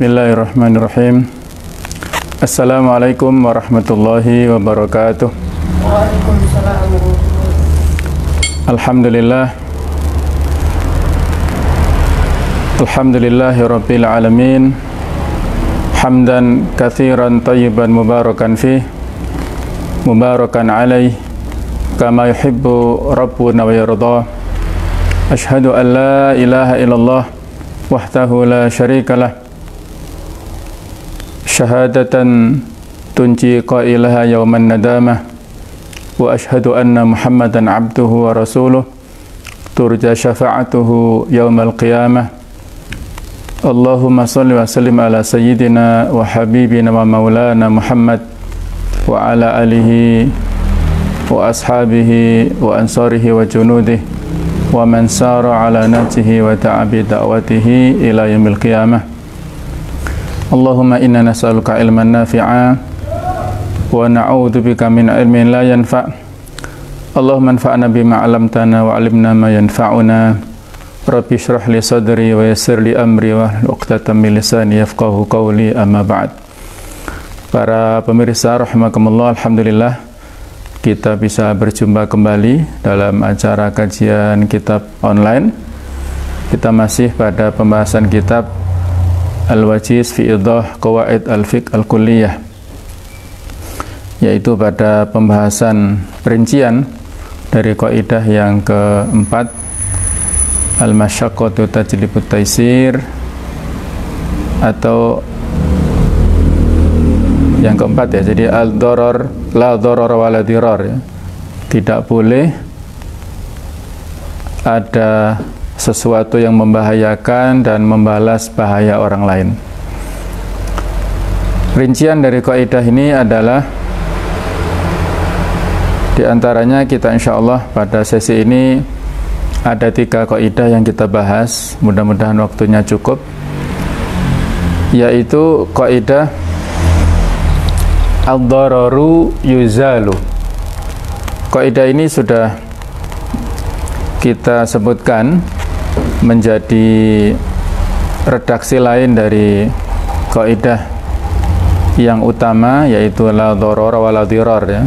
Bismillahirrahmanirrahim. Assalamualaikum warahmatullahi wabarakatuh. Waalaikumsalam warahmatullahi. Alhamdulillah. Alhamdulillahi rabbil alamin. Hamdan katsiran tayyiban mubarakan fih. Mubarakan alaih kama yuhibbu rabbuna wa yarda. Ashhadu an la ilaha illallah wahdahu la syarikalah. Syahadatan tunji qailaha yawman nadamah. Wa ashhadu anna Muhammadan abduhu wa rasuluh turja syafa'atuhu yawmal qiyamah. Allahumma salli wa sallim ala sayyidina wa habibina wa maulana Muhammad wa ala alihi wa ashabihi wa ansarihi wa junudihi wa man sara ala nahjihi wa ta'abi da'watihi ila yaumil qiyamah. Allahumma inna nas'aluka ilman nafi'a wa na'udzubika min ilmin la yanfa'. Allahumma anfa'na bima 'allamtana wa 'allimna ma yanfa'una. Rabbi shrah li sadri wa yassir li amri wa hlul 'uqdatam min lisani yafqahu qawli, amma ba'd. Para pemirsa rahimakumullah, alhamdulillah kita bisa berjumpa kembali dalam acara kajian kitab online. Kita masih pada pembahasan kitab Al-Wajiz fi Idah Qawaid Al-Fiqh Al-Kulliyah, yaitu pada pembahasan rincian dari kaidah yang keempat, Al-Masyaqqatu Tajlibut Taisir, atau yang keempat ya, jadi al-darar la darar wa la dirar ya. Tidak boleh ada sesuatu yang membahayakan dan membalas bahaya orang lain. Rincian dari kaidah ini adalah, di antaranya kita insyaallah pada sesi ini ada 3 kaidah yang kita bahas, mudah-mudahan waktunya cukup, yaitu kaidah ad-dararu yuzalu. Kaidah ini sudah kita sebutkan menjadi redaksi lain dari kaidah yang utama, yaitu la dharara wa la dirar ya.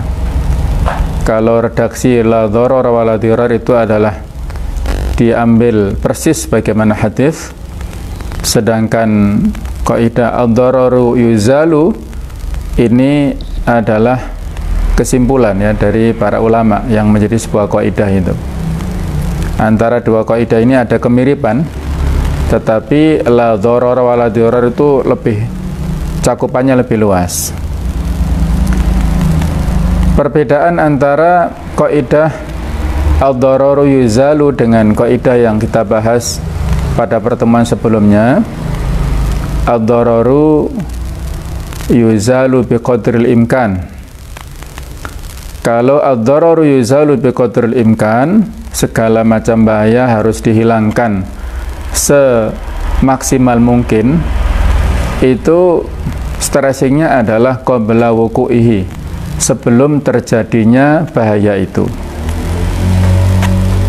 Kalau redaksi la dharara wa la dirar itu adalah diambil persis bagaimana hadis, sedangkan kaidah ad-dararu yuzalu ini adalah kesimpulan ya dari para ulama yang menjadi sebuah kaidah itu. Antara dua kaidah ini ada kemiripan, tetapi la dharar wa la dirar itu lebih, cakupannya lebih luas. Perbedaan antara kaidah ad-dhararu yuzalu dengan kaidah yang kita bahas pada pertemuan sebelumnya, ad-dhararu yuzalu biqadril imkan. Kalau ad-dhararu yuzalu biqadril imkan, segala macam bahaya harus dihilangkan semaksimal mungkin. Itu stressingnya adalah qabla wuku'ihi, sebelum terjadinya bahaya itu.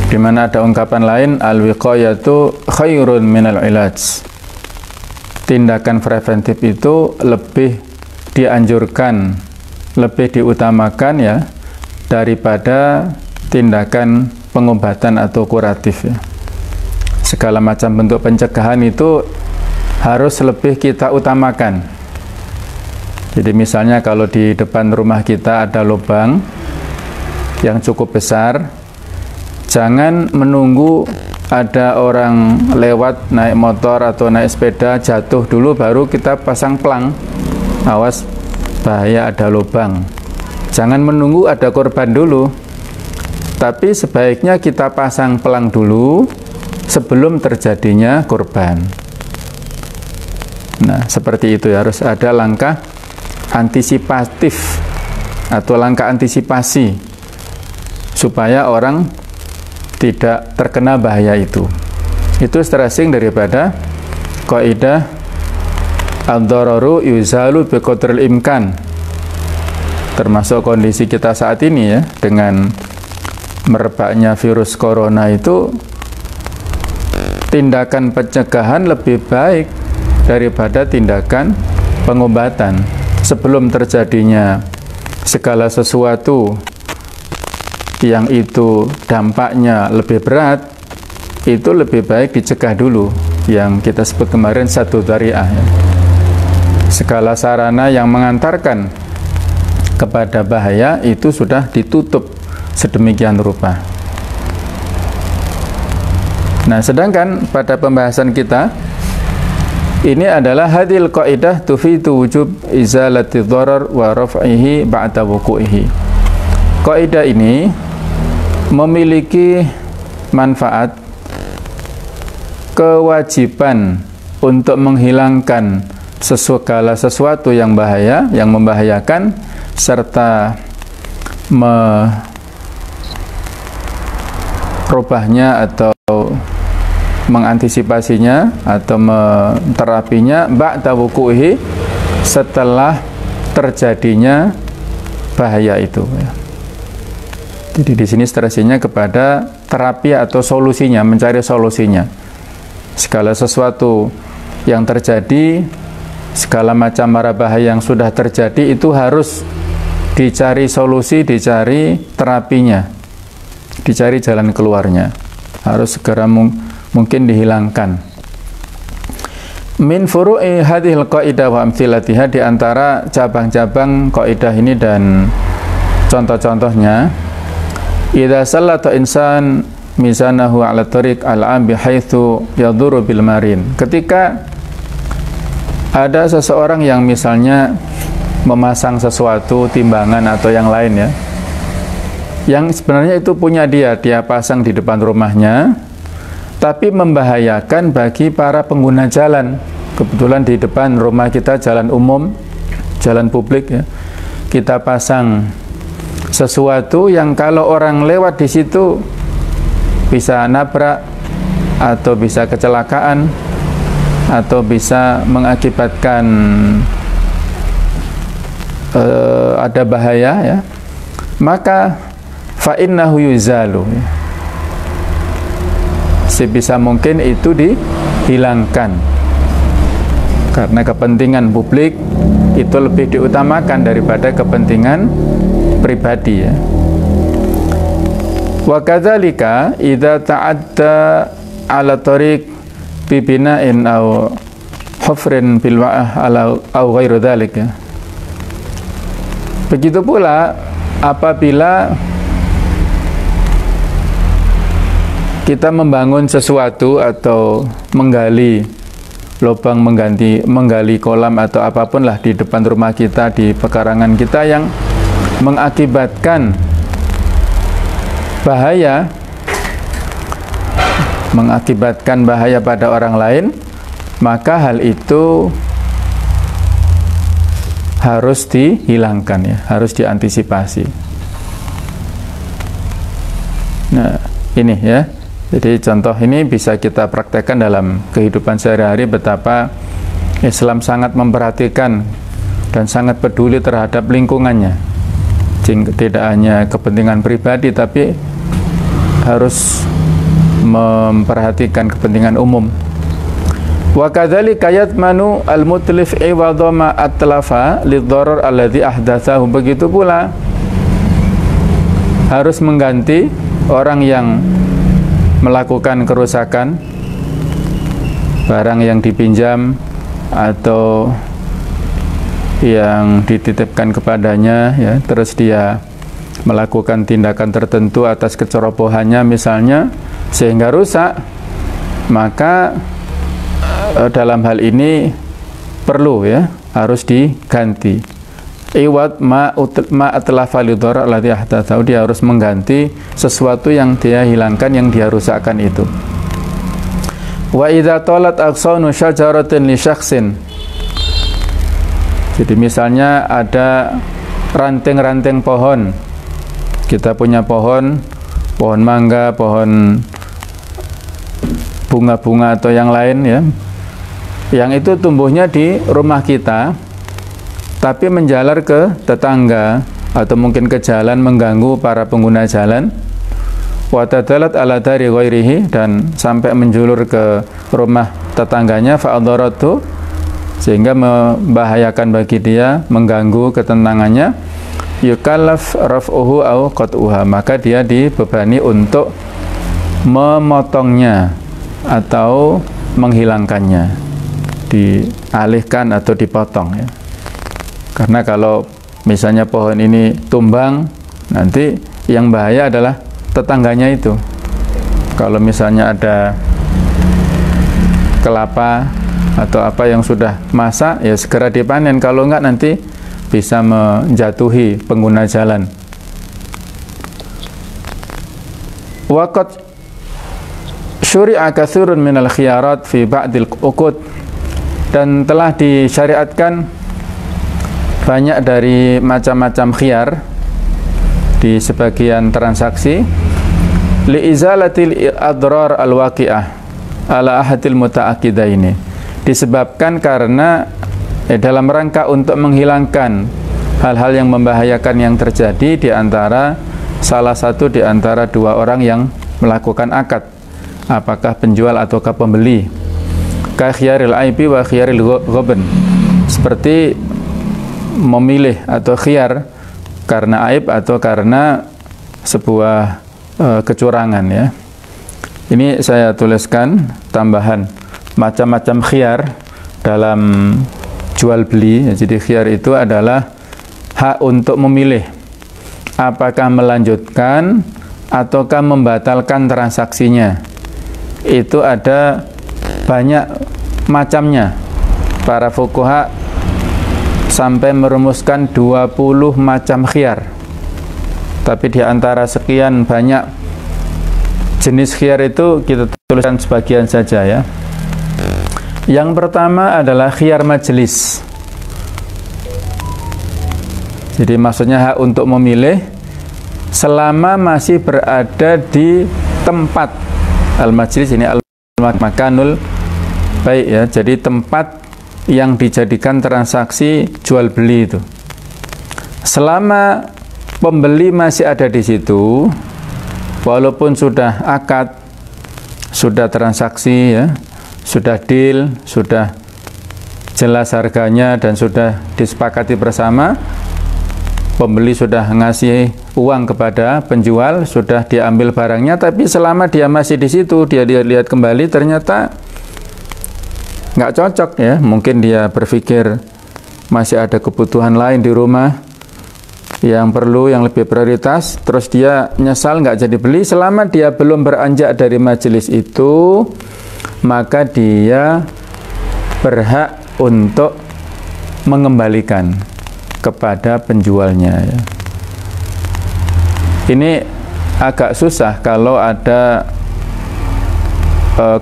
Di mana ada ungkapan lain, al-wiqayatu khairun minal ilaj. Tindakan preventif itu lebih dianjurkan, lebih diutamakan ya, daripada tindakan pengobatan atau kuratif ya. Segala macam bentuk pencegahan itu harus lebih kita utamakan. Jadi misalnya kalau di depan rumah kita ada lubang yang cukup besar, jangan menunggu ada orang lewat naik motor atau naik sepeda jatuh dulu baru kita pasang pelang. Awas, bahaya ada lubang. Jangan menunggu ada korban dulu, tapi sebaiknya kita pasang pelang dulu sebelum terjadinya korban. Nah, seperti itu ya, harus ada langkah antisipatif atau langkah antisipasi supaya orang tidak terkena bahaya itu. Itu stressing daripada kaidah ad-dhararu yuzalu biqadril imkan. Termasuk kondisi kita saat ini ya, dengan merebaknya virus corona itu, tindakan pencegahan lebih baik daripada tindakan pengobatan. Sebelum terjadinya segala sesuatu yang itu dampaknya lebih berat, itu lebih baik dicegah dulu, yang kita sebut kemarin satu dzari'ah, ya. Segala sarana yang mengantarkan kepada bahaya itu sudah ditutup sedemikian rupa. Nah, sedangkan pada pembahasan kita ini adalah hadil qaidah tufidu wujub izalati dharar wa raf'ihi ba'da wuqu'ihi. Kaidah ini memiliki manfaat, kewajiban untuk menghilangkan segala sesuatu yang bahaya, yang membahayakan, serta merubahnya atau mengantisipasinya atau menterapinya ba'da wuqu'ihi, setelah terjadinya bahaya itu, ya. Jadi di sini stresinya kepada terapi atau solusinya, mencari solusinya. Segala sesuatu yang terjadi, segala macam mara bahaya yang sudah terjadi itu harus dicari solusi, dicari terapinya, dicari jalan keluarnya, harus segera mungkin dihilangkan. Min furu'i hadhil qaidah wa amthilatiha, di antara cabang-cabang kaidah ini dan contoh-contohnya, idza sallata insan mizanahu ala tariq al-am bihaitsu yadhuru bil marin. Ketika ada seseorang yang misalnya memasang sesuatu, timbangan atau yang lain, ya, yang sebenarnya itu punya dia pasang di depan rumahnya, tapi membahayakan bagi para pengguna jalan. Kebetulan di depan rumah kita jalan umum, jalan publik, ya, kita pasang sesuatu yang kalau orang lewat di situ bisa nabrak atau bisa kecelakaan atau bisa mengakibatkan ada bahaya, ya, maka fa innahu yuzalu, ya. Sebisa mungkin itu dihilangkan, karena kepentingan publik itu lebih diutamakan daripada kepentingan pribadi, ya. Wa kadzalika idza ta'adda ala tariq bi bina'in aw hufrin bil wa'ah ala aw ghairu dzalik, ya. Begitu pula apabila kita membangun sesuatu atau menggali lubang, menggali kolam atau apapun lah di depan rumah kita, di pekarangan kita, yang mengakibatkan bahaya, pada orang lain, maka hal itu harus dihilangkan, ya, harus diantisipasi. Nah, ini, ya. Jadi contoh ini bisa kita praktekkan dalam kehidupan sehari-hari, betapa Islam sangat memperhatikan dan sangat peduli terhadap lingkungannya. Tidak hanya kepentingan pribadi, tapi harus memperhatikan kepentingan umum. Wa kadzalika yatmanu al-mutlif iwadha ma atlafa lidharar alladhi ahdatsahu. Begitu pula harus mengganti orang yang melakukan kerusakan barang yang dipinjam atau yang dititipkan kepadanya, ya, terus dia melakukan tindakan tertentu atas kecerobohannya misalnya sehingga rusak, maka dalam hal ini perlu, ya, harus diganti. Iwad ma atlafa lidhara alladhi ahdatsahu, dia harus mengganti sesuatu yang dia hilangkan, yang dia rusakkan itu. Wa idza talat aqsanu syajaratin li syakhsin, jadi misalnya ada ranting-ranting pohon, kita punya pohon mangga, pohon bunga-bunga atau yang lain, ya, yang itu tumbuhnya di rumah kita, tapi menjalar ke tetangga atau mungkin ke jalan, mengganggu para pengguna jalan. Wa tadalat ala dari ghairihi, dan sampai menjulur ke rumah tetangganya. Fa adaratu sehingga membahayakan bagi dia, mengganggu ketenangannya, yukallaf raf'uhu au qat'uha, maka dia dibebani untuk memotongnya atau menghilangkannya, dialihkan atau dipotong ya. Karena kalau misalnya pohon ini tumbang, nanti yang bahaya adalah tetangganya itu. Kalau misalnya ada kelapa atau apa yang sudah masak, ya segera dipanen. Kalau enggak nanti bisa menjatuhi pengguna jalan. Waqad syuri'a katsirun minal khiyarat fi ba'dil uqud, dan telah disyariatkan banyak dari macam-macam khiyar di sebagian transaksi, li izalatil adrar al-waqi'ah ala ahadil muta'aqidaini, disebabkan karena dalam rangka untuk menghilangkan hal-hal yang membahayakan yang terjadi di antara salah satu di antara dua orang yang melakukan akad, apakah penjual ataukah pembeli, ka khiyaril aibi wa khiyaril ghaban, seperti memilih atau khiyar karena aib atau karena sebuah kecurangan ya. Ini saya tuliskan tambahan macam-macam khiyar dalam jual beli. Jadi khiyar itu adalah hak untuk memilih apakah melanjutkan ataukah membatalkan transaksinya. Itu ada banyak macamnya. Para fuqaha sampai merumuskan 20 macam khiyar. Tapi di antara sekian banyak jenis khiyar itu kita tuliskan sebagian saja ya. Yang pertama adalah khiyar majelis. Jadi maksudnya hak untuk memilih selama masih berada di tempat al-majlis, ini al-makanul baik ya. Jadi tempat yang dijadikan transaksi jual beli itu. Selama pembeli masih ada di situ, walaupun sudah akad, sudah transaksi ya, sudah deal, sudah jelas harganya dan sudah disepakati bersama, pembeli sudah ngasih uang kepada penjual, sudah diambil barangnya, tapi selama dia masih di situ, dia lihat kembali ternyata nggak cocok ya, mungkin dia berpikir masih ada kebutuhan lain di rumah yang perlu, yang lebih prioritas, terus dia nyesal nggak jadi beli. Selama dia belum beranjak dari majelis itu, maka dia berhak untuk mengembalikan kepada penjualnya ya. Ini agak susah kalau ada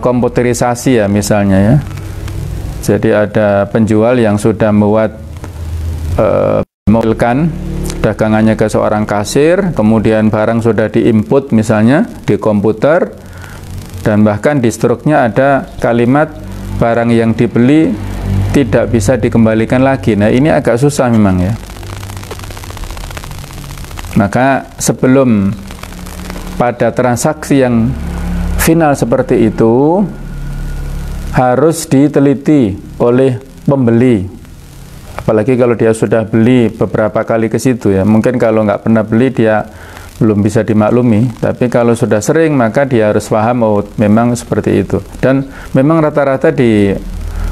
komputerisasi ya misalnya ya. Jadi ada penjual yang sudah membuat mewakilkan dagangannya ke seorang kasir, kemudian barang sudah diinput misalnya di komputer, dan bahkan di struknya ada kalimat barang yang dibeli tidak bisa dikembalikan lagi. Nah ini agak susah memang ya. Maka sebelum pada transaksi yang final seperti itu harus diteliti oleh pembeli, apalagi kalau dia sudah beli beberapa kali ke situ ya. Mungkin kalau nggak pernah beli dia belum bisa dimaklumi, tapi kalau sudah sering maka dia harus paham, oh memang seperti itu. Dan memang rata-rata di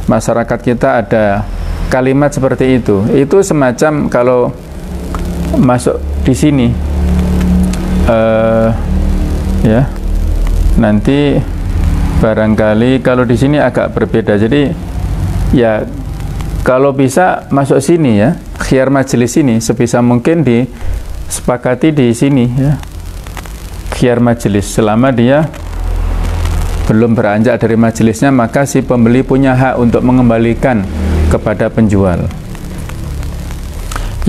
masyarakat kita ada kalimat seperti itu. Itu semacam kalau masuk di sini ya, nanti barangkali kalau di sini agak berbeda. Jadi ya kalau bisa masuk sini ya, khiyar majelis ini sebisa mungkin disepakati di sini ya, khiyar majelis. Selama dia belum beranjak dari majelisnya, maka si pembeli punya hak untuk mengembalikan kepada penjual.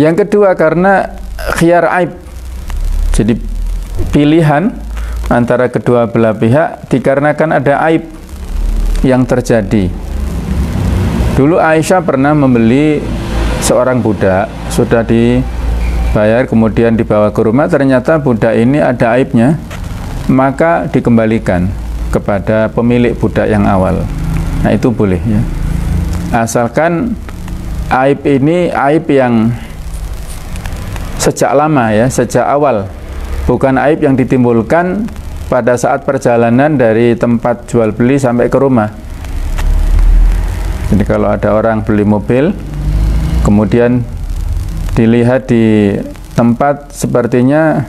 Yang kedua, karena khiyar aib, jadi pilihan antara kedua belah pihak dikarenakan ada aib yang terjadi. Dulu Aisyah pernah membeli seorang budak, sudah dibayar, kemudian dibawa ke rumah, ternyata budak ini ada aibnya, maka dikembalikan kepada pemilik budak yang awal. Nah itu boleh ya. asalkan aib ini aib yang sejak lama ya, sejak awal, bukan aib yang ditimbulkan pada saat perjalanan dari tempat jual beli sampai ke rumah. Jadi kalau ada orang beli mobil, kemudian dilihat di tempat sepertinya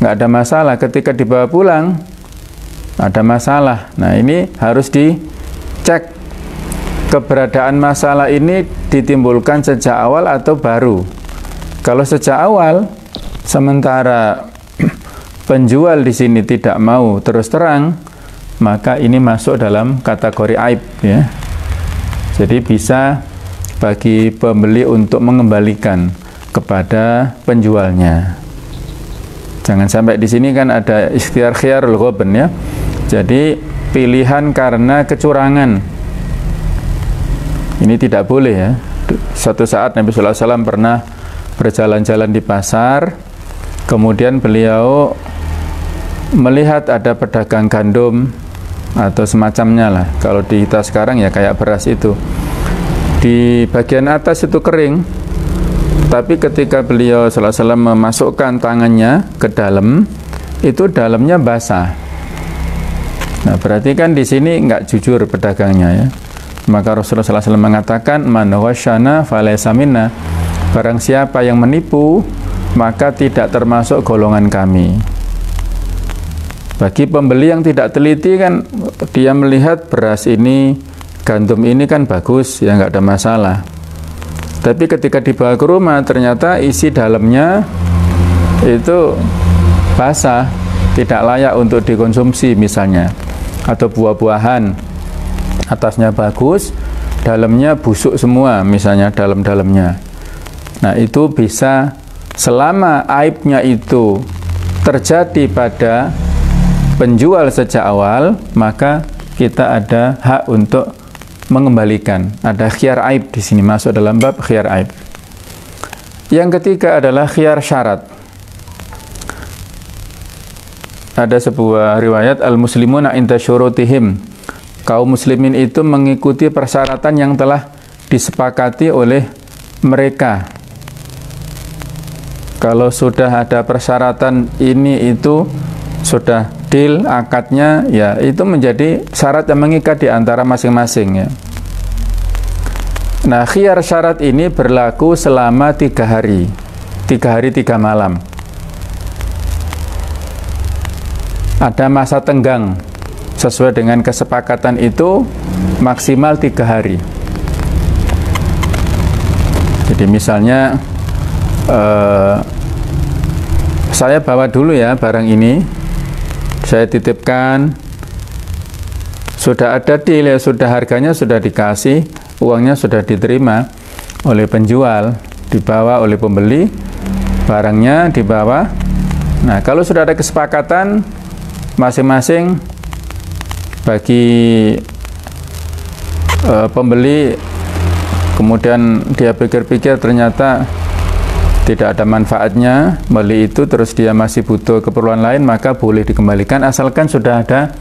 nggak ada masalah, ketika dibawa pulang ada masalah. Nah, ini harus dicek keberadaan masalah ini ditimbulkan sejak awal atau baru. Kalau sejak awal, sementara penjual di sini tidak mau terus terang, maka ini masuk dalam kategori aib ya. Jadi bisa bagi pembeli untuk mengembalikan kepada penjualnya. Jangan sampai di sini kan ada ikhtiar khiyarul ghabn ya. Jadi pilihan karena kecurangan. Ini tidak boleh ya. Suatu saat Nabi sallallahu alaihi wasallam pernah berjalan-jalan di pasar, kemudian beliau melihat ada pedagang gandum atau semacamnya lah. Kalau di kita sekarang ya kayak beras itu. Di bagian atas itu kering, tapi ketika beliau sallallahu alaihi wasallam memasukkan tangannya ke dalam, itu dalamnya basah. Nah, berarti kan di sini nggak jujur pedagangnya ya. Maka Rasulullah sallallahu alaihi wasallam mengatakan, "Man wasyana falaysa minna." Barang siapa yang menipu, maka tidak termasuk golongan kami. Bagi pembeli yang tidak teliti kan, dia melihat beras ini, gandum ini kan bagus, ya nggak ada masalah. Tapi ketika dibawa ke rumah, ternyata isi dalamnya itu basah, tidak layak untuk dikonsumsi misalnya. Atau buah-buahan, atasnya bagus, dalamnya busuk semua misalnya dalam-dalamnya. Nah, itu bisa, selama aibnya itu terjadi pada penjual sejak awal, maka kita ada hak untuk mengembalikan. Ada khiyar aib di sini, masuk dalam bab khiyar aib. Yang ketiga adalah khiyar syarat. Ada sebuah riwayat, al-muslimuna inda syurutihim. Kaum muslimin itu mengikuti persyaratan yang telah disepakati oleh mereka. Kalau sudah ada persyaratan ini itu sudah deal akadnya, ya itu menjadi syarat yang mengikat di antara masing-masing ya. Nah, khiyar syarat ini berlaku selama 3 hari 3 malam. Ada masa tenggang sesuai dengan kesepakatan itu maksimal 3 hari. Jadi misalnya saya bawa dulu ya barang ini, saya titipkan, sudah ada deal ya, sudah harganya sudah dikasih, uangnya sudah diterima oleh penjual, dibawa oleh pembeli, barangnya dibawa. Nah, kalau sudah ada kesepakatan masing-masing, bagi pembeli kemudian dia pikir-pikir ternyata tidak ada manfaatnya beli itu, terus dia masih butuh keperluan lain, maka boleh dikembalikan asalkan sudah ada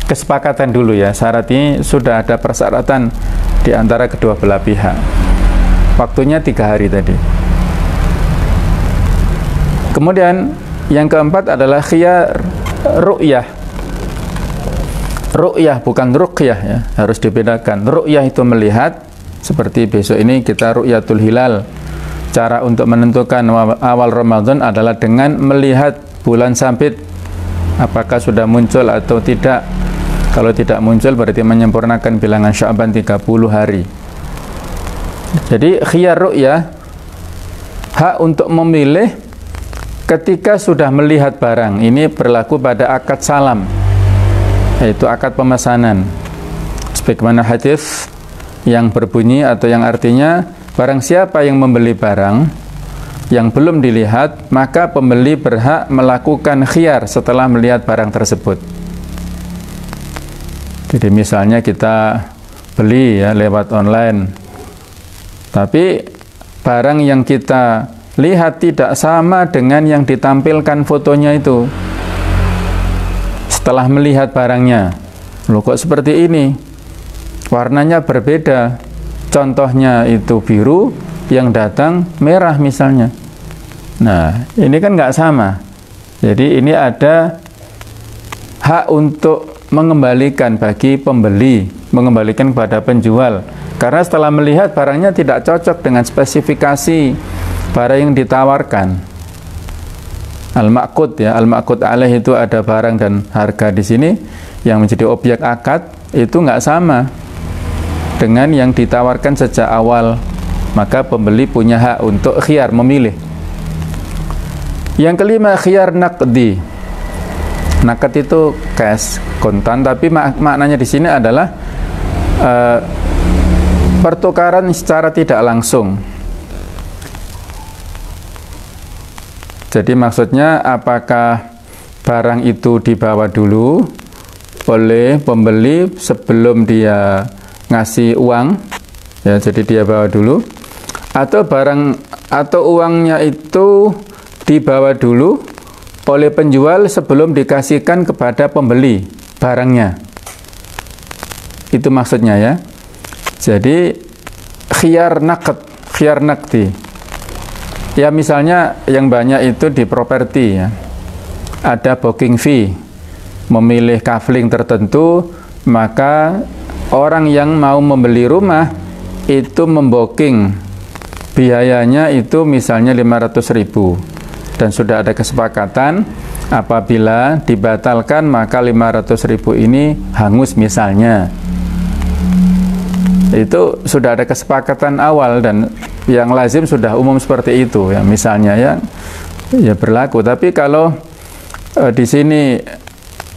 kesepakatan dulu ya. Syarat ini sudah ada persyaratan di antara kedua belah pihak. Waktunya 3 hari tadi. Kemudian yang keempat adalah khiyar ru'yah. Ru'yah bukan ruqyah ya, harus dibedakan. Ru'yah itu melihat, seperti besok ini kita ru'yatul hilal. Cara untuk menentukan awal Ramadan adalah dengan melihat bulan sabit, apakah sudah muncul atau tidak. Kalau tidak muncul berarti menyempurnakan bilangan Sya'ban 30 hari. Jadi khiyar ru'yah, hak untuk memilih ketika sudah melihat barang. Ini berlaku pada akad salam, yaitu akad pemesanan. Sebagaimana hadis yang berbunyi atau yang artinya, barang siapa yang membeli barang yang belum dilihat, maka pembeli berhak melakukan khiyar setelah melihat barang tersebut. Jadi misalnya kita beli ya lewat online, tapi barang yang kita lihat tidak sama dengan yang ditampilkan fotonya itu. Setelah melihat barangnya, loh kok seperti ini, warnanya berbeda, contohnya itu biru, yang datang merah misalnya. Nah, ini kan nggak sama. Jadi ini ada hak untuk mengembalikan bagi pembeli, mengembalikan kepada penjual. Karena setelah melihat barangnya tidak cocok dengan spesifikasi barang yang ditawarkan. Al-ma'qud ya, al-ma'qud alaih itu ada barang dan harga di sini yang menjadi objek akad itu nggak sama dengan yang ditawarkan sejak awal. Maka pembeli punya hak untuk khiyar, memilih. Yang kelima, khiyar naqdi. Naqd itu cash, kontan, tapi maknanya di sini adalah pertukaran secara tidak langsung. Jadi maksudnya apakah barang itu dibawa dulu oleh pembeli sebelum dia ngasih uang, ya, jadi dia bawa dulu, atau uangnya itu dibawa dulu oleh penjual sebelum dikasihkan kepada pembeli barangnya. Itu maksudnya ya. Jadi khiyar naqdi. Ya misalnya yang banyak itu di properti ya. Ada booking fee. Memilih kafling tertentu, maka orang yang mau membeli rumah itu membooking. Biayanya itu misalnya 500.000. Dan sudah ada kesepakatan apabila dibatalkan maka 500.000 ini hangus misalnya. Itu sudah ada kesepakatan awal dan yang lazim sudah umum seperti itu ya, misalnya ya berlaku. Tapi kalau di sini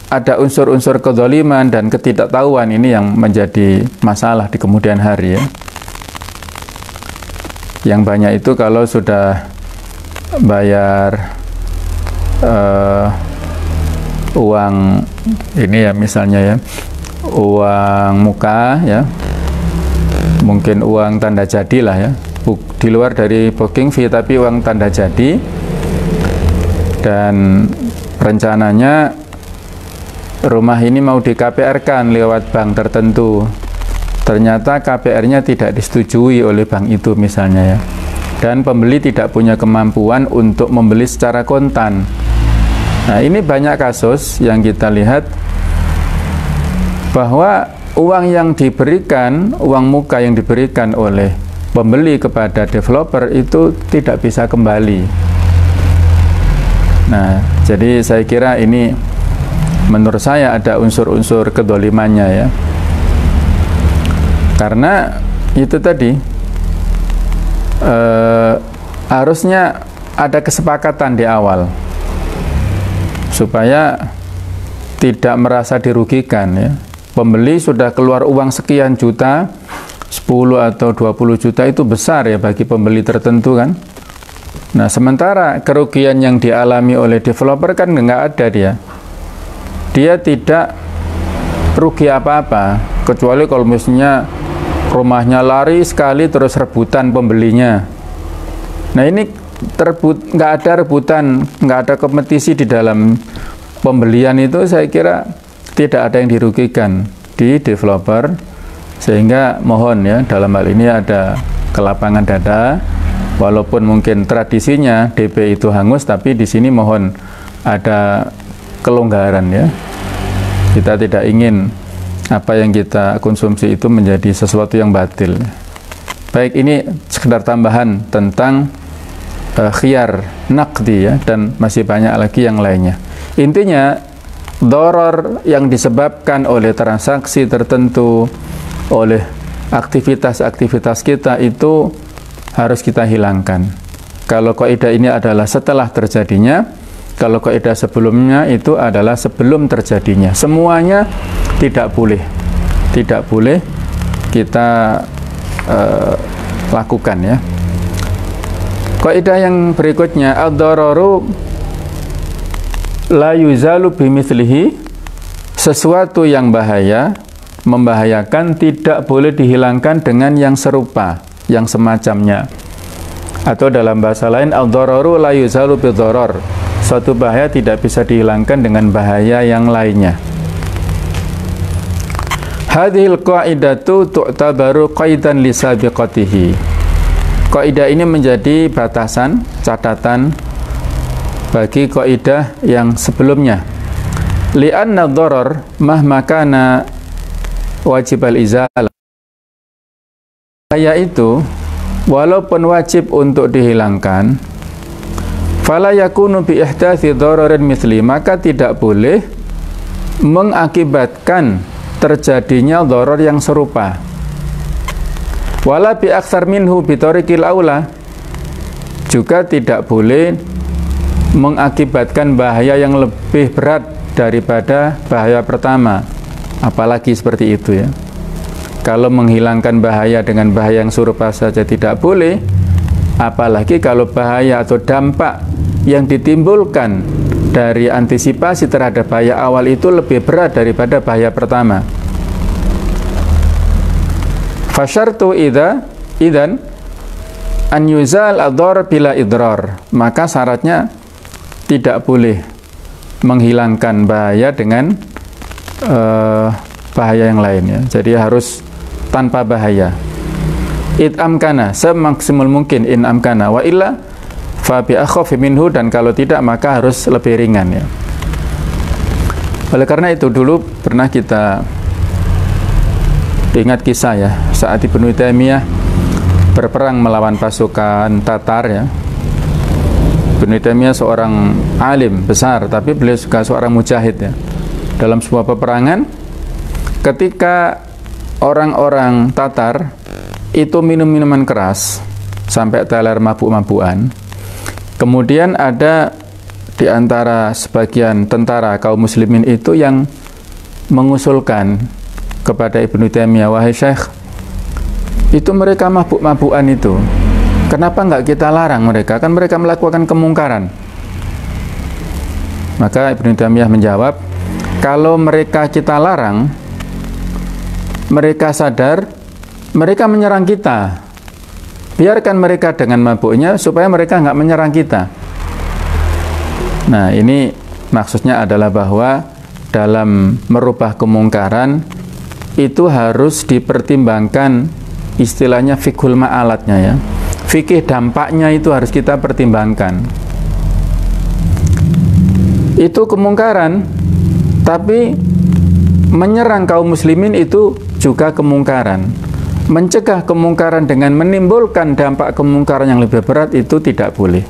ada unsur-unsur kedzaliman dan ketidaktahuan, ini yang menjadi masalah di kemudian hari ya. Yang banyak itu kalau sudah bayar uang ini ya, misalnya ya, uang muka ya, mungkin uang tanda jadi lah ya, di luar dari booking fee tapi uang tanda jadi, dan rencananya rumah ini mau di KPR-kan lewat bank tertentu. Ternyata KPR-nya tidak disetujui oleh bank itu misalnya ya, dan pembeli tidak punya kemampuan untuk membeli secara kontan. Nah, ini banyak kasus yang kita lihat bahwa uang yang diberikan, uang muka yang diberikan oleh pembeli kepada developer itu tidak bisa kembali. Nah, jadi saya kira ini menurut saya ada unsur-unsur kedzalimannya ya. Karena itu tadi harusnya ada kesepakatan di awal supaya tidak merasa dirugikan ya. Pembeli sudah keluar uang sekian juta, 10 atau 20 juta itu besar ya bagi pembeli tertentu kan. Nah, sementara kerugian yang dialami oleh developer kan nggak ada dia. Dia tidak rugi apa-apa, kecuali kalau misalnya rumahnya lari sekali terus rebutan pembelinya. Nah, ini nggak ada rebutan, nggak ada kompetisi di dalam pembelian itu, saya kira tidak ada yang dirugikan di developer, sehingga mohon ya dalam hal ini ada kelapangan dada, walaupun mungkin tradisinya DP itu hangus, tapi di sini mohon ada kelonggaran ya. Kita tidak ingin apa yang kita konsumsi itu menjadi sesuatu yang batil. Baik, ini sekedar tambahan tentang khiyar naqdi ya, dan masih banyak lagi yang lainnya. Intinya doror yang disebabkan oleh transaksi tertentu, oleh aktivitas-aktivitas kita itu harus kita hilangkan. Kalau kaidah ini adalah setelah terjadinya, kalau kaidah sebelumnya itu adalah sebelum terjadinya. Semuanya tidak boleh kita lakukan ya. Kaidah yang berikutnya, ad-dararu la yuzalu bimithlihi, sesuatu yang bahaya, membahayakan tidak boleh dihilangkan dengan yang serupa, yang semacamnya. Atau dalam bahasa lain, ad-dararu la yuzalu bid-darar, suatu bahaya tidak bisa dihilangkan dengan bahaya yang lainnya. Hadhil qaidatu tu'tabaru qaidan li sabiqatihi. Kaidah ini menjadi batasan, catatan bagi kaidah yang sebelumnya. Li'anna dharar mahma kana wajib al-izalah. Bahaya itu walaupun wajib untuk dihilangkan, fala yakunu bi ihdathi dhararin mithli, maka tidak boleh mengakibatkan terjadinya dharar yang serupa. Wala bi aktsar minhu bi tariqil aula, juga tidak boleh mengakibatkan bahaya yang lebih berat daripada bahaya pertama. Apalagi seperti itu ya. Kalau menghilangkan bahaya dengan bahaya yang serupa saja tidak boleh, apalagi kalau bahaya atau dampak yang ditimbulkan dari antisipasi terhadap bahaya awal itu lebih berat daripada bahaya pertama. Fasyartu idzan an yuzal ad-dharar bila idrar, maka syaratnya tidak boleh menghilangkan bahaya dengan bahaya yang lain ya. Jadi harus tanpa bahaya. Id amkana, semaksimal mungkin in amkana, wa illa fa bi akhafi minhu, dan kalau tidak maka harus lebih ringan ya. Oleh karena itu dulu pernah kita ingat kisah ya, saat Ibnu Taimiyah berperang melawan pasukan Tatar ya. Ibnu Taimiyah seorang alim besar, tapi beliau juga seorang mujahid ya. Dalam sebuah peperangan, ketika orang-orang Tatar itu minum minuman keras sampai teler mabuk-mabukan, kemudian ada di antara sebagian tentara kaum muslimin itu yang mengusulkan kepada Ibnu Taimiyah, wahai Syekh, itu mereka mabuk-mabukan itu, kenapa enggak kita larang mereka? Kan mereka melakukan kemungkaran. Maka Ibnu Taimiyah menjawab, kalau mereka kita larang, mereka sadar, mereka menyerang kita. Biarkan mereka dengan mabuknya supaya mereka enggak menyerang kita. Nah, ini maksudnya adalah bahwa dalam merubah kemungkaran itu harus dipertimbangkan istilahnya fikhul ma'alatnya ya. Fikih dampaknya itu harus kita pertimbangkan. Itu kemungkaran, tapi menyerang kaum muslimin itu juga kemungkaran. Mencegah kemungkaran dengan menimbulkan dampak kemungkaran yang lebih berat itu tidak boleh.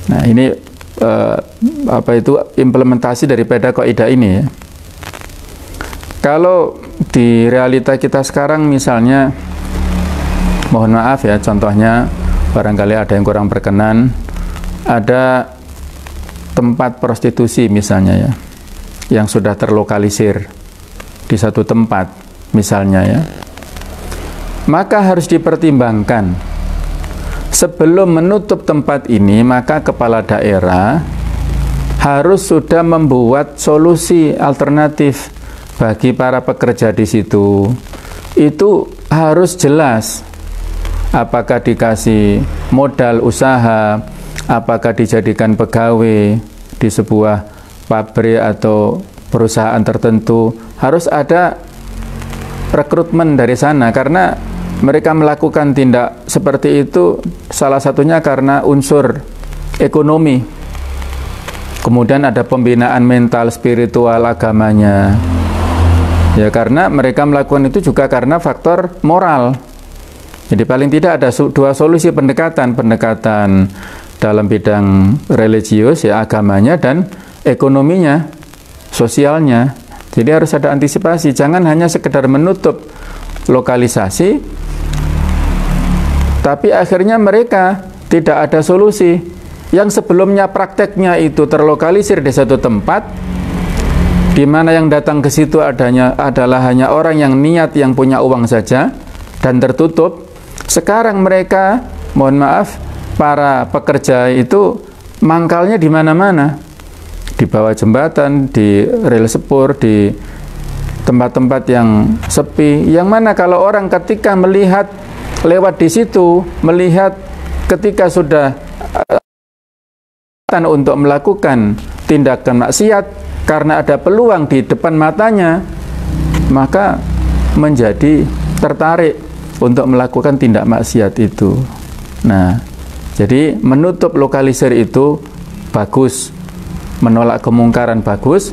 Nah, ini implementasi daripada kaidah ini ya. Kalau di realita kita sekarang misalnya, mohon maaf ya, contohnya barangkali ada yang kurang berkenan, ada tempat prostitusi misalnya ya, yang sudah terlokalisir di satu tempat misalnya ya, maka harus dipertimbangkan sebelum menutup tempat ini, maka kepala daerah harus sudah membuat solusi alternatif bagi para pekerja di situ. Itu harus jelas, apakah dikasih modal usaha, apakah dijadikan pegawai di sebuah pabrik atau perusahaan tertentu. Harus ada rekrutmen dari sana, karena mereka melakukan tindak seperti itu salah satunya karena unsur ekonomi. Kemudian ada pembinaan mental, spiritual, agamanya. Ya, karena mereka melakukan itu juga karena faktor moral. Jadi paling tidak ada dua solusi pendekatan dalam bidang religius ya, agamanya, dan ekonominya, sosialnya. Jadi harus ada antisipasi, jangan hanya sekedar menutup lokalisasi tapi akhirnya mereka tidak ada solusi. Yang sebelumnya prakteknya itu terlokalisir di satu tempat, di mana yang datang ke situ adalah hanya orang yang niat, yang punya uang saja, dan tertutup. Sekarang mereka, mohon maaf, para pekerja itu mangkalnya di mana-mana, di bawah jembatan, di rel sepur, di tempat-tempat yang sepi, yang mana kalau orang ketika melihat lewat di situ, melihat ketika sudah untuk melakukan tindakan maksiat karena ada peluang di depan matanya, maka menjadi tertarik untuk melakukan tindak maksiat itu. Nah, jadi menutup lokalisir itu bagus, menolak kemungkaran bagus,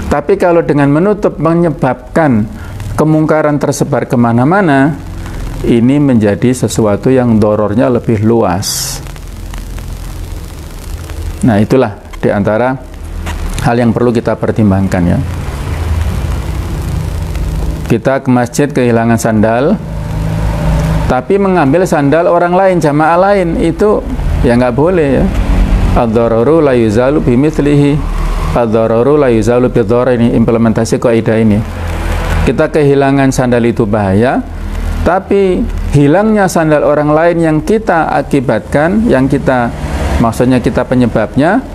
tapi kalau dengan menutup menyebabkan kemungkaran tersebar kemana-mana, ini menjadi sesuatu yang dorornya lebih luas. Nah, itulah di antara hal yang perlu kita pertimbangkan ya. Kita ke masjid kehilangan sandal, tapi mengambil sandal orang lain, jamaah lain, itu ya nggak boleh ya. Ad-dhararu la yuzalu bimithlihi, ad-dhararu la yuzalu bidhar. Ini implementasi kaidah ini. Kita kehilangan sandal itu bahaya, tapi hilangnya sandal orang lain yang kita akibatkan, yang kita, maksudnya kita penyebabnya,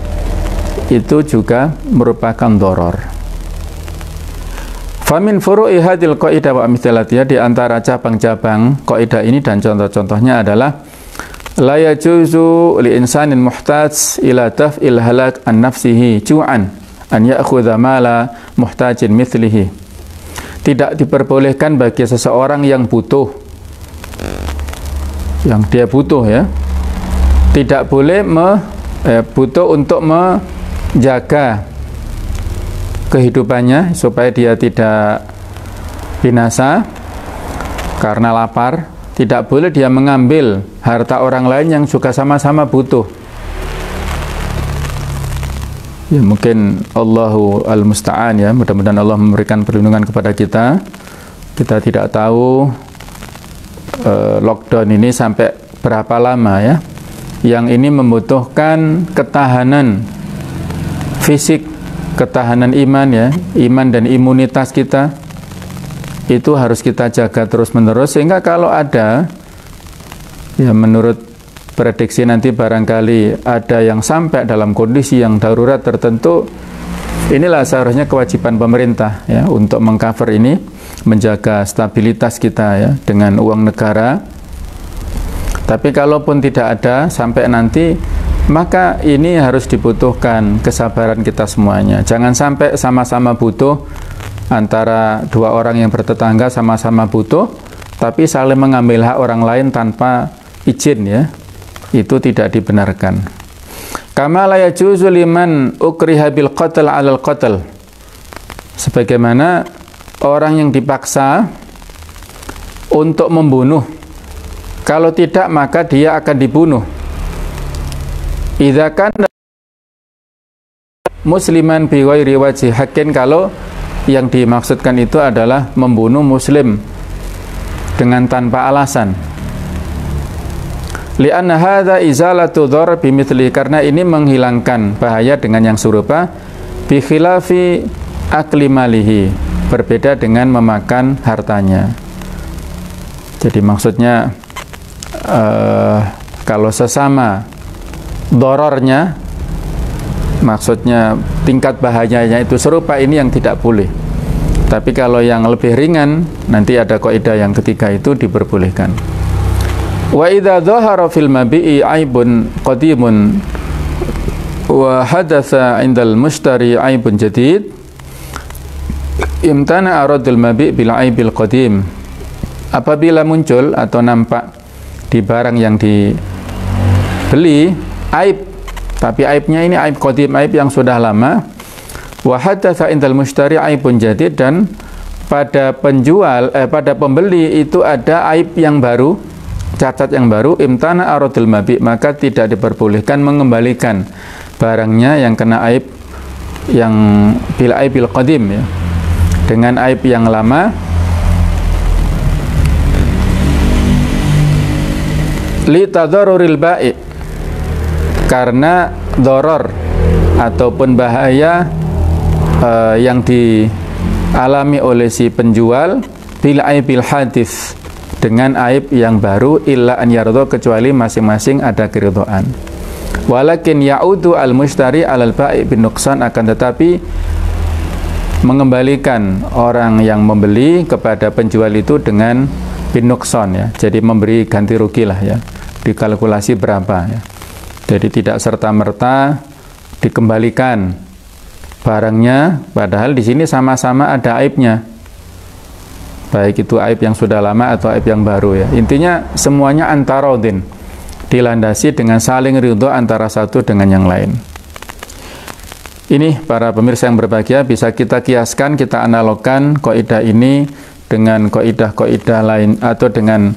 itu juga merupakan doror. Famin furu'i hadil qaidah wa amthalatiha, di antara cabang-cabang kaidah ini dan contoh-contohnya adalah la yajuzu li insanin muhtaj ila taf'il halak an nafsihi ju'an an ya'khudha mala muhtajin mithlihi. Tidak diperbolehkan bagi seseorang yang butuh, yang dia butuh ya, tidak boleh butuh untuk menjaga kehidupannya supaya dia tidak binasa karena lapar. Tidak boleh dia mengambil harta orang lain yang juga sama-sama butuh. Ya, mungkin Allahu al-musta'an ya, mudah-mudahan Allah memberikan perlindungan kepada kita. Kita tidak tahu lockdown ini sampai berapa lama ya. Yang ini membutuhkan ketahanan fisik, ketahanan iman ya, iman dan imunitas kita itu harus kita jaga terus-menerus, sehingga kalau ada ya, menurut prediksi nanti barangkali ada yang sampai dalam kondisi yang darurat tertentu, inilah seharusnya kewajiban pemerintah ya untuk mengcover ini, menjaga stabilitas kita ya dengan uang negara. Tapi kalaupun tidak ada sampai nanti, maka ini harus dibutuhkan kesabaran kita semuanya. Jangan sampai sama-sama butuh, antara dua orang yang bertetangga sama-sama butuh, tapi saling mengambil hak orang lain tanpa izin ya. Itu tidak dibenarkan. Kama la yajuzu liman ukriha bil qatl 'alal qatl. Sebagaimana orang yang dipaksa untuk membunuh, kalau tidak maka dia akan dibunuh. Idza kana musliman bi ghairi wajhi haqqin, kalau yang dimaksudkan itu adalah membunuh muslim dengan tanpa alasan. Li'anna hadza izalatu dhar bimithli, karena ini menghilangkan bahaya dengan yang serupa. Bi khilafi akli malihi, berbeda dengan memakan hartanya. Jadi maksudnya kalau sesama dorornya, maksudnya tingkat bahayanya itu serupa, ini yang tidak boleh. Tapi kalau yang lebih ringan, nanti ada kaidah yang ketiga itu diperbolehkan. Wa idza dhahara fil mabi'i aibun qadimun wa hadatsa 'indal mushtari aibun jadid, imtana aradul mabi' bil aibil qadim. Apabila muncul atau nampak di barang yang dibeli aib, tapi aibnya ini aib qadim, aib yang sudah lama. Wa hadatsa indal mushtari aibun jadid, dan pada penjual pada pembeli itu ada aib yang baru, cacat yang baru. Imtana aradul mabi', maka tidak diperbolehkan mengembalikan barangnya yang kena aib yang bil aibil qadim ya, dengan aib yang lama. Li tadarruril bai', karena doror ataupun bahaya yang dialami oleh si penjual bil aibil hadis, dengan aib yang baru, illa an yardha, kecuali masing-masing ada keridhaan. Walakin ya'udu al mushtari alal bai' bin nuqsan, akan tetapi mengembalikan orang yang membeli kepada penjual itu dengan bin nuqsan ya, jadi memberi ganti rugi lah ya, dikalkulasi berapa ya. Jadi tidak serta-merta dikembalikan barangnya, padahal di sini sama-sama ada aibnya. baik itu aib yang sudah lama atau aib yang baru ya. Intinya semuanya antarodin, dilandasi dengan saling ridho antara satu dengan yang lain. Ini para pemirsa yang berbahagia, bisa kita kiaskan, kita analogkan kaidah ini dengan kaidah-kaidah lain atau dengan